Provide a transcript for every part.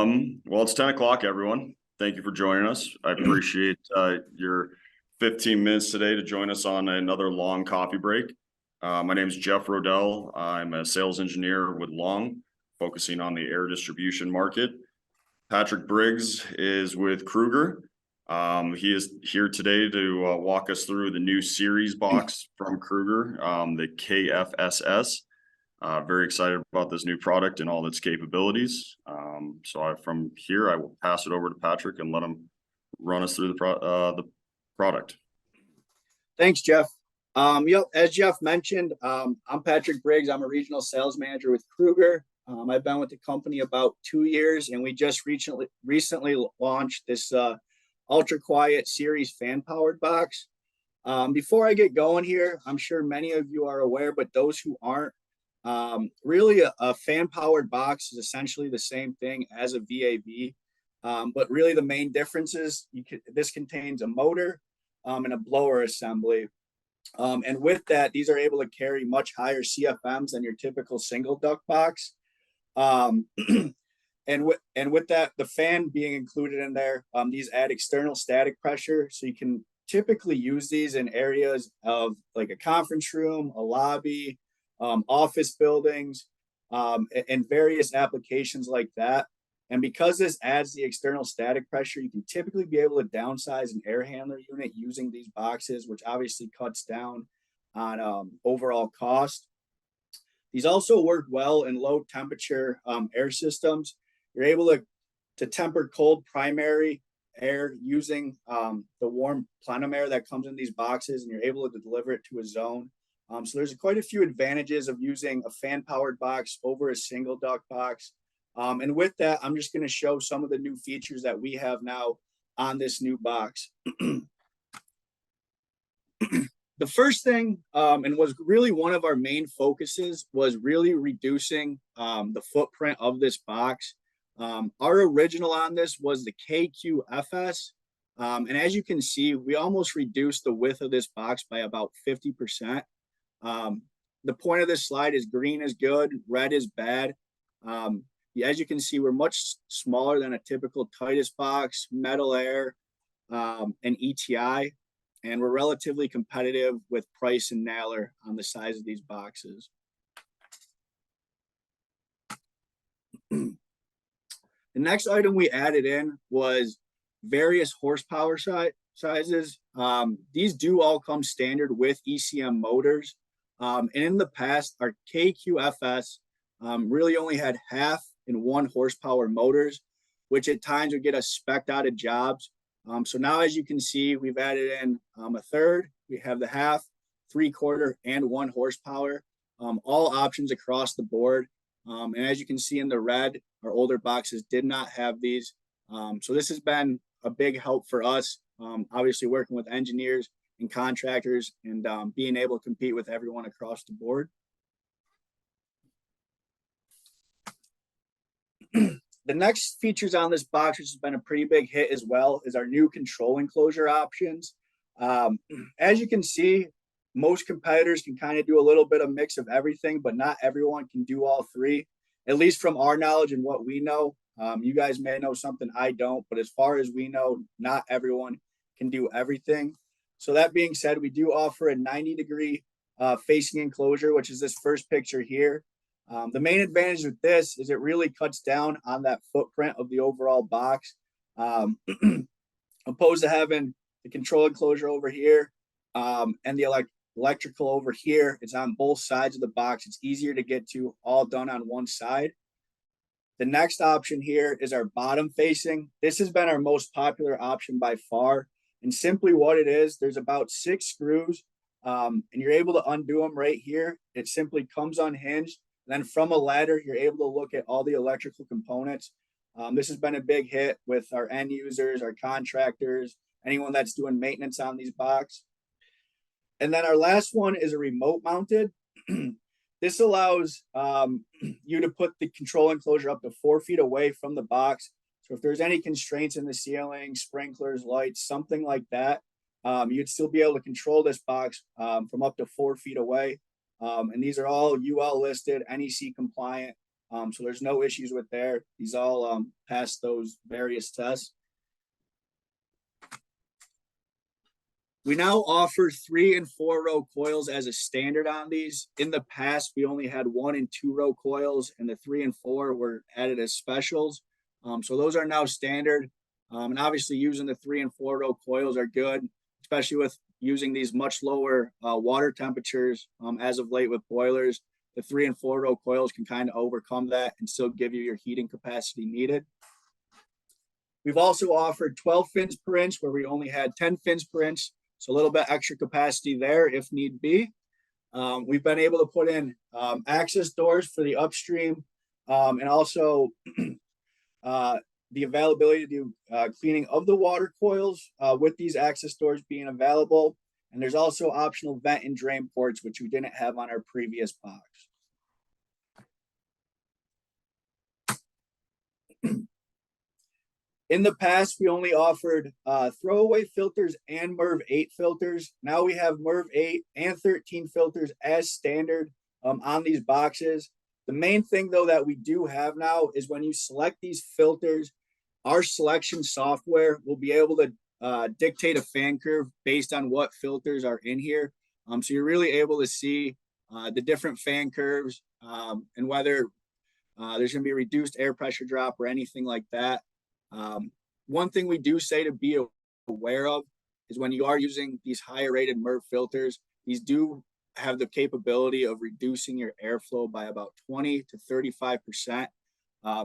Well, it's 10 o'clock, everyone. Thank you for joining us. I appreciate your 15 minutes today to join us on another long coffee break. My name is Jeff Rodell. I'm a sales engineer with Long, focusing on the air distribution market. Patrick Briggs is with Krueger. He is here today to walk us through the new series box from Krueger, the KFSS. Very excited about this new product and all its capabilities. From here, I will pass it over to Patrick and let him run us through the product. Thanks, Jeff. As Jeff mentioned, I'm Patrick Briggs. I'm a regional sales manager with Krueger. I've been with the company about 2 years, and we just recently launched this ultra quiet series fan powered box. Before I get going here, I'm sure many of you are aware, but those who aren't, really a fan powered box is essentially the same thing as a VAV, but really the main difference is this contains a motor and a blower assembly, and with that, these are able to carry much higher CFMs than your typical single duct box, and with that, the fan being included in there, these add external static pressure, so you can typically use these in areas of like a conference room, a lobby, office buildings, and various applications like that. And because this adds the external static pressure, you can typically be able to downsize an air handler unit using these boxes, which obviously cuts down on overall cost. These also work well in low temperature air systems. You're able to temper cold primary air using the warm plenum air that comes in these boxes, and you're able to deliver it to a zone. So there's quite a few advantages of using a fan powered box over a single duct box. And with that, I'm just going to show some of the new features that we have now on this new box. The first thing, and was really one of our main focuses, was really reducing the footprint of this box. Our original on this was the KQFS. And as you can see, we almost reduced the width of this box by about 50%. The point of this slide is green is good, red is bad. As you can see, we're much smaller than a typical Titus box, metal air, and ETI, and we're relatively competitive with Price and Naylor on the size of these boxes. The next item we added in was various horsepower sizes. These do all come standard with ECM motors. And in the past, our KQFS really only had 1/2 and 1 horsepower motors, which at times would get us spec'd out of jobs. So now, as you can see, we've added in a 1/3. We have the 1/2, 3/4, and 1 horsepower, all options across the board. And as you can see in the red, our older boxes did not have these. So this has been a big help for us, obviously working with engineers and contractors, and being able to compete with everyone across the board. The next features on this box, which has been a pretty big hit as well, is our new control enclosure options. As you can see, most competitors can kind of do a little bit of mix of everything, but not everyone can do all three, at least from our knowledge and what we know. You guys may know something I don't, but as far as we know, not everyone can do everything. So that being said, we do offer a 90-degree facing enclosure, which is this first picture here. The main advantage with this is it really cuts down on that footprint of the overall box, opposed to having the control enclosure over here and the electrical over here. It's on both sides of the box. It's easier to get to, all done on one side. The next option here is our bottom facing. This has been our most popular option by far. And simply what it is, there's about 6 screws, and you're able to undo them right here. It simply comes unhinged. Then from a ladder, you're able to look at all the electrical components. This has been a big hit with our end users, our contractors, anyone that's doing maintenance on these boxes. And then our last one is a remote mounted. This allows you to put the control enclosure up to 4 feet away from the box. So if there's any constraints in the ceiling, sprinklers, lights, something like that, you'd still be able to control this box from up to 4 feet away. And these are all UL listed, NEC compliant. So there's no issues with there. These all passed those various tests. We now offer 3 and 4 row coils as a standard on these. In the past, we only had 1 and 2 row coils, and the 3 and 4 were added as specials. So those are now standard. And obviously using the 3 and 4 row coils are good, especially with using these much lower water temperatures as of late with boilers. The 3 and 4 row coils can kind of overcome that and still give you your heating capacity needed. We've also offered 12 fins per inch where we only had 10 fins per inch. So a little bit extra capacity there if need be. We've been able to put in access doors for the upstream and also the availability to do cleaning of the water coils with these access doors being available. And there's also optional vent and drain ports, which we didn't have on our previous box. In the past, we only offered throwaway filters and MERV 8 filters. Now we have MERV 8 and 13 filters as standard on these boxes. The main thing, though, that we do have now is when you select these filters, our selection software will be able to dictate a fan curve based on what filters are in here. So you're really able to see the different fan curves and whether there's going to be a reduced air pressure drop or anything like that. One thing we do say to be aware of is when you are using these higher rated MERV filters, these do have the capability of reducing your airflow by about 20 to 35%.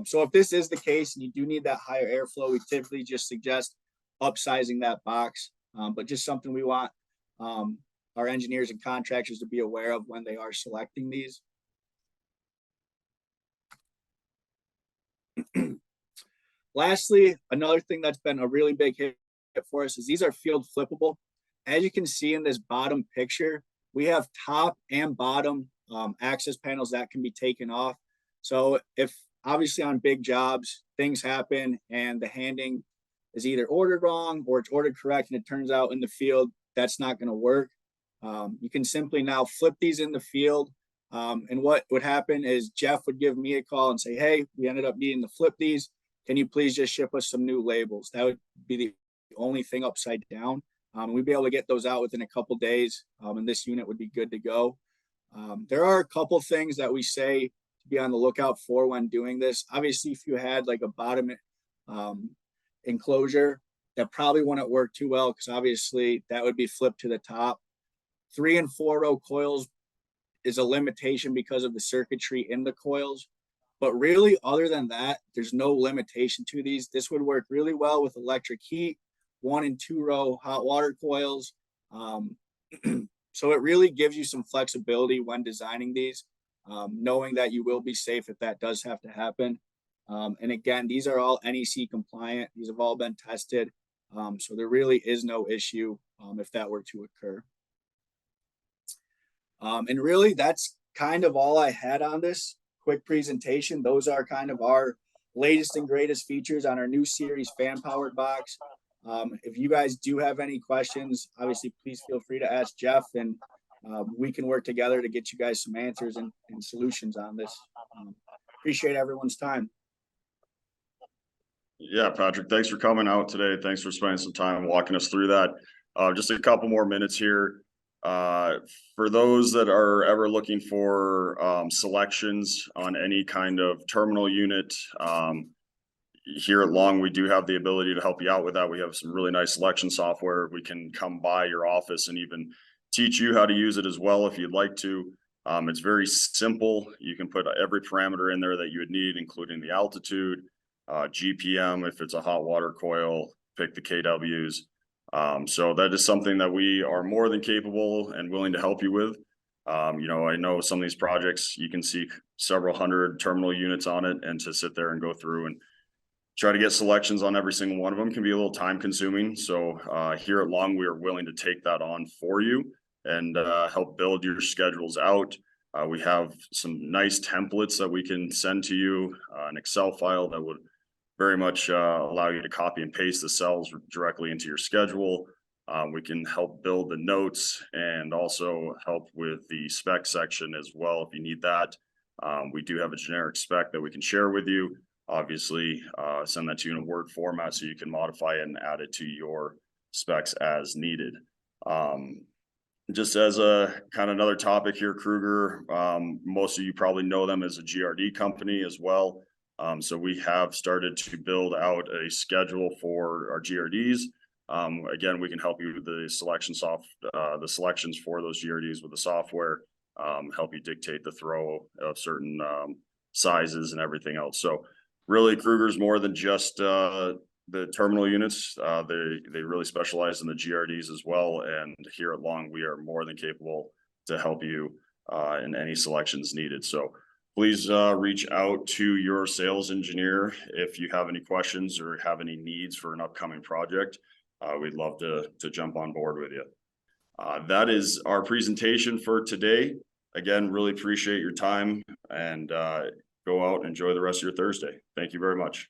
So if this is the case and you do need that higher airflow, we typically just suggest upsizing that box, but just something we want our engineers and contractors to be aware of when they are selecting these. Lastly, another thing that's been a really big hit for us is these are field flippable. As you can see in this bottom picture, we have top and bottom access panels that can be taken off. So if obviously on big jobs, things happen and the handing is either ordered wrong or it's ordered correct and it turns out in the field, that's not going to work. You can simply now flip these in the field. And what would happen is Jeff would give me a call and say, hey, we ended up needing to flip these. Can you please just ship us some new labels? That would be the only thing upside down. We'd be able to get those out within a couple days, and this unit would be good to go. There are a couple things that we say to be on the lookout for when doing this. Obviously, if you had like a bottom enclosure, that probably wouldn't work too well because obviously that would be flipped to the top. 3 and 4 row coils is a limitation because of the circuitry in the coils. But really, other than that, there's no limitation to these. This would work really well with electric heat, 1 and 2 row hot water coils. So it really gives you some flexibility when designing these, knowing that you will be safe if that does have to happen. And again, these are all NEC compliant. These have all been tested. So there really is no issue if that were to occur. And really, that's kind of all I had on this quick presentation. Those are kind of our latest and greatest features on our new series fan powered box. If you guys do have any questions, obviously please feel free to ask Jeff, and we can work together to get you guys some answers and solutions on this. Appreciate everyone's time. Yeah, Patrick, thanks for coming out today. Thanks for spending some time walking us through that. Just a couple more minutes here. For those that are ever looking for selections on any kind of terminal unit, here at Long, we do have the ability to help you out with that. We have some really nice selection software. We can come by your office and even teach you how to use it as well if you'd like to. It's very simple. You can put every parameter in there that you would need, including the altitude, GPM, if it's a hot water coil, pick the KWs. So that is something that we are more than capable and willing to help you with. You know, I know some of these projects, you can see several hundred terminal units on it, and to sit there and go through and try to get selections on every single one of them can be a little time consuming. So here at Long, we are willing to take that on for you and help build your schedules out. We have some nice templates that we can send to you, an Excel file that would very much allow you to copy and paste the cells directly into your schedule. We can help build the notes and also help with the spec section as well if you need that. We do have a generic spec that we can share with you. Obviously, send that to you in a Word format so you can modify it and add it to your specs as needed. Just as a kind of another topic here, Krueger, most of you probably know them as a GRD company as well. So we have started to build out a schedule for our GRDs. Again, we can help you with the the selections for those GRDs with the software, help you dictate the throw of certain sizes and everything else. So really, Krueger's more than just the terminal units. They really specialize in the GRDs as well. And here at Long, we are more than capable to help you in any selections needed. So please reach out to your sales engineer if you have any questions or have any needs for an upcoming project. We'd love to jump on board with you. That is our presentation for today. Again, really appreciate your time, and go out and enjoy the rest of your Thursday. Thank you very much.